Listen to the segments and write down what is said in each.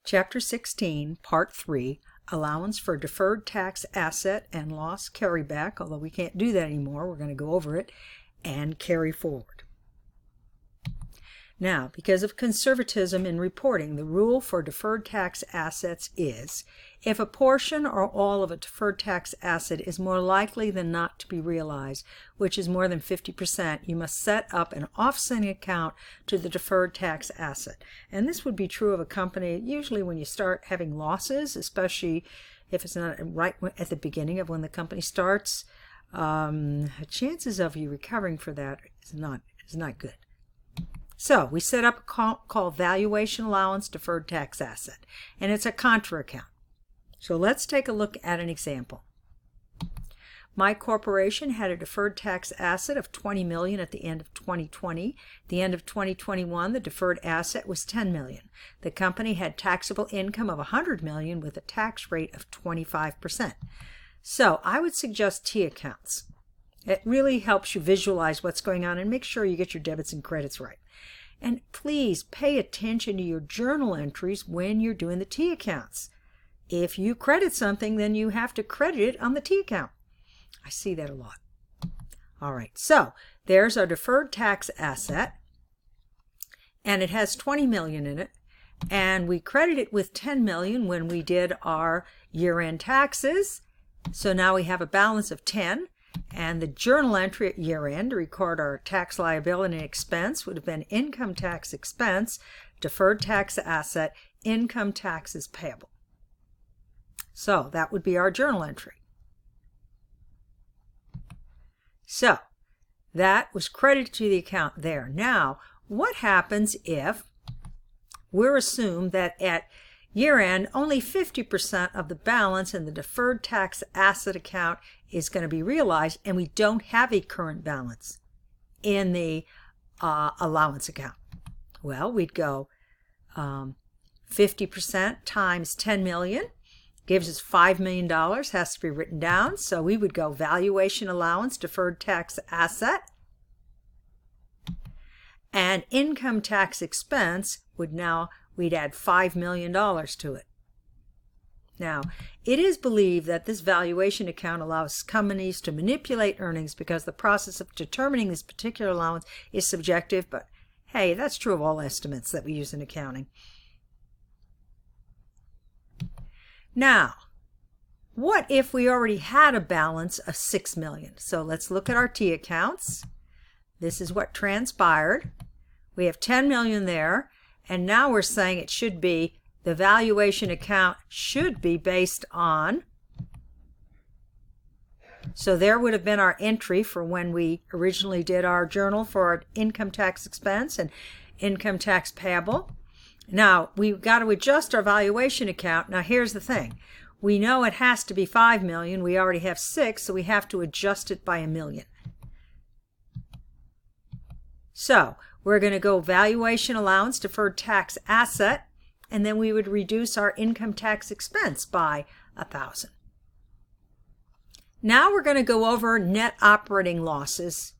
Chapter 16, Part 3, Allowance for Deferred Tax Asset and Loss Carryback, although we can't do that anymore, we're going to go over it, and carry forward. Now, because of conservatism in reporting, the rule for deferred tax assets is, if a portion or all of a deferred tax asset is more likely than not to be realized, which is more than 50%, you must set up an offsetting account to the deferred tax asset. And this would be true of a company, usually when you start having losses, especially if it's not right at the beginning of when the company starts. Chances of you recovering for that is not good. So we set up a account called Valuation Allowance Deferred Tax Asset, and it's a contra account. So let's take a look at an example. My corporation had a deferred tax asset of $20 million at the end of 2020. At the end of 2021, the deferred asset was $10 million. The company had taxable income of $100 million with a tax rate of 25%. So I would suggest T accounts. It really helps you visualize what's going on and make sure you get your debits and credits right. And please pay attention to your journal entries when you're doing the T accounts. If you credit something, then you have to credit it on the T account. I see that a lot. All right, so there's our deferred tax asset, and it has $20 million in it, and we credit it with $10 million when we did our year-end taxes. So now we have a balance of 10. And the journal entry at year-end to record our tax liability and expense would have been income tax expense, deferred tax asset, income taxes payable. So that would be our journal entry. So that was credited to the account there. Now, what happens if we're assumed that at year-end, only 50% of the balance in the deferred tax asset account is going to be realized, and we don't have a current balance in the allowance account? Well, we'd go 50% times 10 million gives us $5 million, has to be written down. So we would go valuation allowance, deferred tax asset, and income tax expense we'd add $5 million to it. Now, it is believed that this valuation account allows companies to manipulate earnings because the process of determining this particular allowance is subjective, but hey, that's true of all estimates that we use in accounting. Now, what if we already had a balance of $6 million? So let's look at our T accounts. This is what transpired. We have $10 million there. And now we're saying it should be, the valuation account should be based on, so there would have been our entry for when we originally did our journal for our income tax expense and income tax payable. Now, we've got to adjust our valuation account. Now, here's the thing. We know it has to be $5 million. We already have $6 million, so we have to adjust it by $1 million. So we're going to go valuation allowance, deferred tax asset, and then we would reduce our income tax expense by $1,000. Now we're going to go over net operating losses.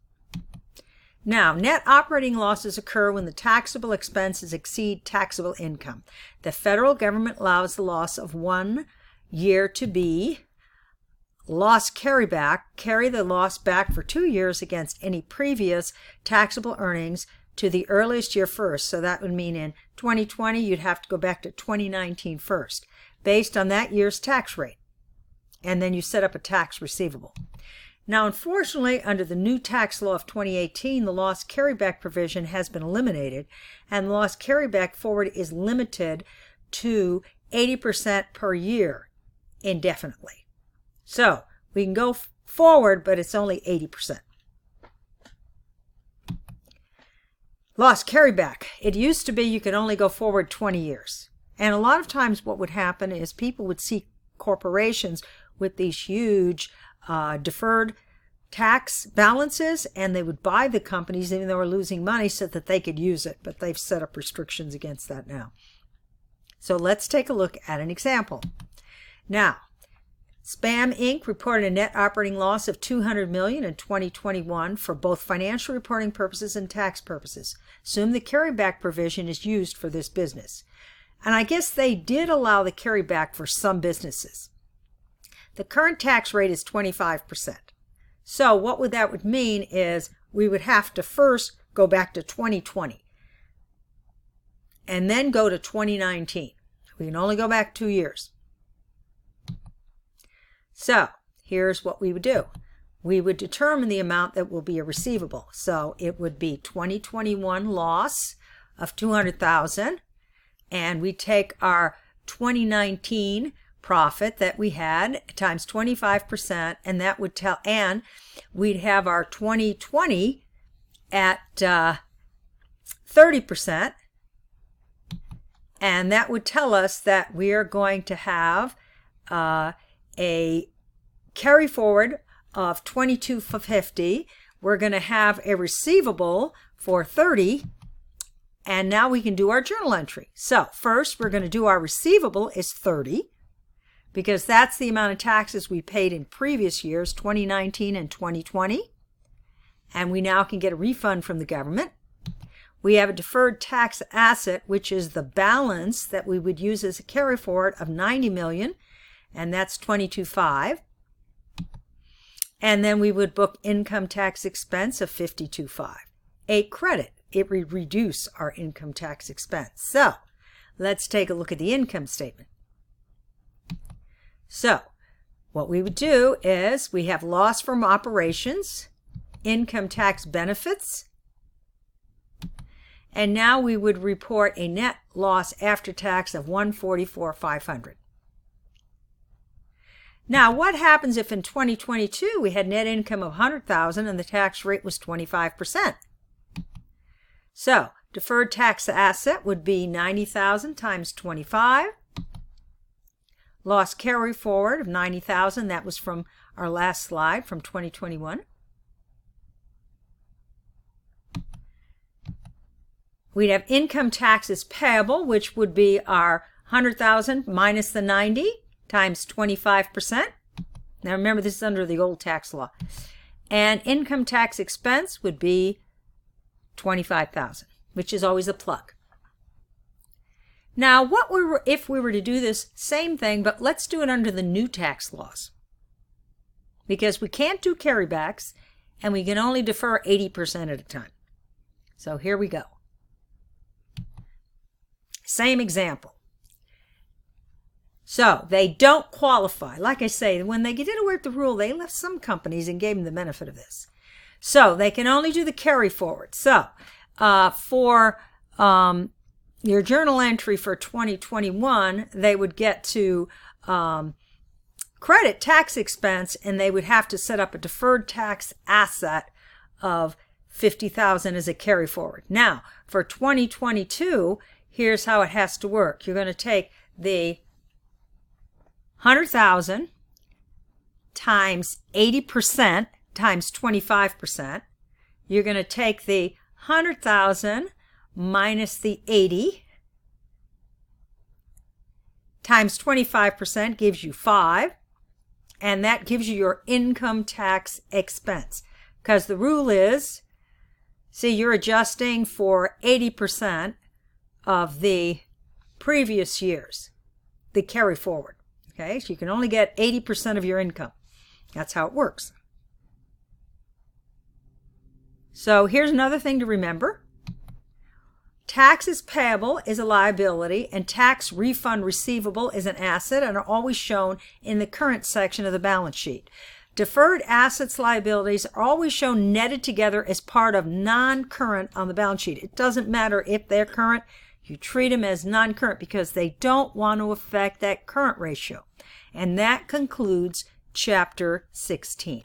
Now, net operating losses occur when the taxable expenses exceed taxable income. The federal government allows the loss of 1 year to be loss carryback. Carry the loss back for 2 years against any previous taxable earnings to the earliest year first. So that would mean in 2020, you'd have to go back to 2019 first, based on that year's tax rate. And then you set up a tax receivable. Now, unfortunately, under the new tax law of 2018, the loss carryback provision has been eliminated, and loss carryback forward is limited to 80% per year indefinitely. So we can go forward, but it's only 80%. Loss carryback. It used to be you could only go forward 20 years. And a lot of times what would happen is people would see corporations with these huge deferred tax balances, and they would buy the companies even though they were losing money so that they could use it. But they've set up restrictions against that now. So let's take a look at an example. Now, Spam Inc. reported a net operating loss of $200 million in 2021 for both financial reporting purposes and tax purposes. Assume the carryback provision is used for this business. And I guess they did allow the carryback for some businesses. The current tax rate is 25%. So what that would mean is we would have to first go back to 2020 and then go to 2019. We can only go back 2 years. So here's what we would do. We would determine the amount that will be a receivable. So it would be 2021 loss of $200,000, and we take our 2019 profit that we had times 25%, and that would tell, and we'd have our 2020 at 30%, and that would tell us that we are going to have a carry forward of 2250. We're going to have a receivable for 30, and now we can do our journal entry. So first we're going to do our receivable is 30, because that's the amount of taxes we paid in previous years, 2019 and 2020, and we now can get a refund from the government. We have a deferred tax asset, which is the balance that we would use as a carry forward of $90 million, and that's 22.5. And then we would book income tax expense of 52.5. A credit, it would reduce our income tax expense. So let's take a look at the income statement. So what we would do is we have loss from operations, income tax benefits, and now we would report a net loss after tax of $144,500. Now, what happens if in 2022 we had net income of $100,000 and the tax rate was 25%? So, deferred tax asset would be $90,000 times 25. Loss carry forward of $90,000, that was from our last slide from 2021. We'd have income taxes payable, which would be our $100,000 minus the 90 times 25%. Now remember, this is under the old tax law. And income tax expense would be $25,000, which is always a plug. Now, if we were to do this same thing, but let's do it under the new tax laws, because we can't do carrybacks and we can only defer 80% at a time. So here we go. Same example. So they don't qualify. Like I say, when they did away with the rule, they left some companies and gave them the benefit of this. So they can only do the carry forward. So for your journal entry for 2021, they would get to credit tax expense, and they would have to set up a deferred tax asset of $50,000 as a carry forward. Now, for 2022, here's how it has to work. You're going to take the $100,000 times 80% times 25%. You're going to take the $100,000 minus the 80 times 25% gives you 5, and that gives you your income tax expense. Because the rule is, see, you're adjusting for 80% of the previous years, the carry forward. Okay, so you can only get 80% of your income. That's how it works. So here's another thing to remember. Taxes payable is a liability, and tax refund receivable is an asset, and are always shown in the current section of the balance sheet. Deferred assets liabilities are always shown netted together as part of non-current on the balance sheet. It doesn't matter if they're current. You treat them as non-current because they don't want to affect that current ratio. And that concludes Chapter 16.